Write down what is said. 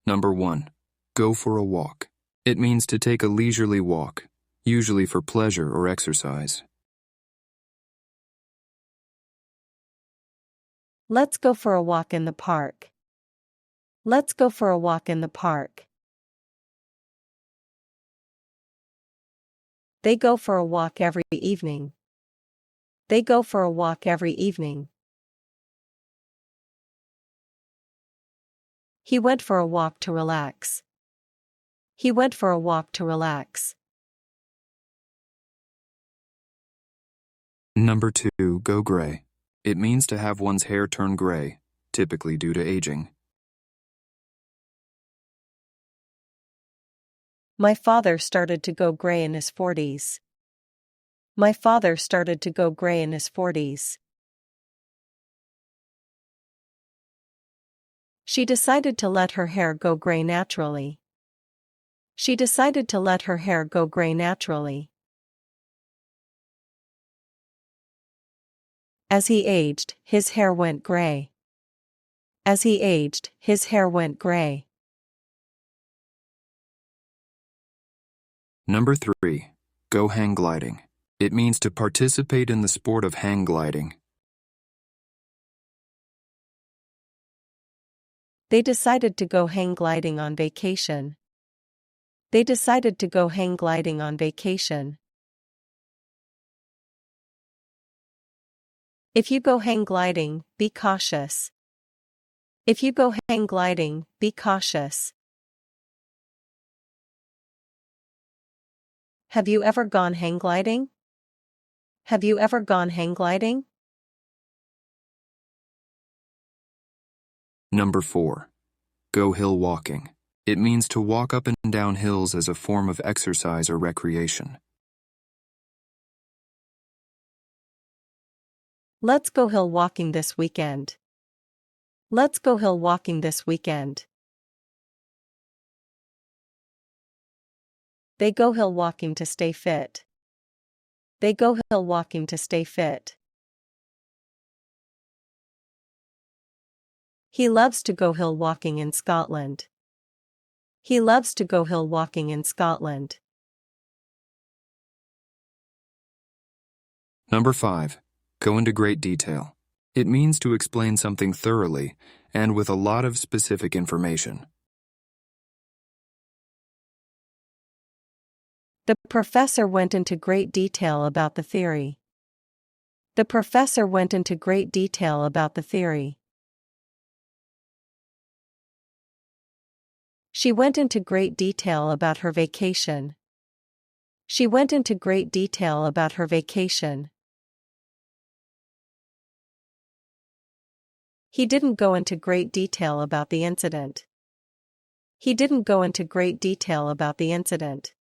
Number 1. Go for a walk. It means to take a leisurely walk, usually for pleasure or exercise. Let's go for a walk in the park. Let's go for a walk in the park. They go for a walk every evening. They go for a walk every evening. He went for a walk to relax. He went for a walk to relax. Number 2. Go gray. It means to have one's hair turn gray, typically due to aging. My father started to go gray in his 40s. My father started to go gray in his 40s. She decided to let her hair go gray naturally. She decided to let her hair go gray naturally. As he aged, his hair went gray. As he aged, his hair went gray. Number 3. Go hang gliding. It means to participate in the sport of hang gliding. They decided to go hang gliding on vacation. They decided to go hang gliding on vacation. If you go hang gliding, be cautious. If you go hang gliding, be cautious. Have you ever gone hang gliding? Have you ever gone hang gliding? Number 4. Go hill walking. It means to walk up and down hills as a form of exercise or recreation. Let's go hill walking this weekend. Let's go hill walking this weekend. They go hill walking to stay fit. They go hill walking to stay fit. He loves to go hill walking in Scotland. He loves to go hill walking in Scotland. Number 5. Go into great detail. It means to explain something thoroughly and with a lot of specific information. The professor went into great detail about the theory. The professor went into great detail about the theory. She went into great detail about her vacation. She went into great detail about her vacation. He didn't go into great detail about the incident. He didn't go into great detail about the incident.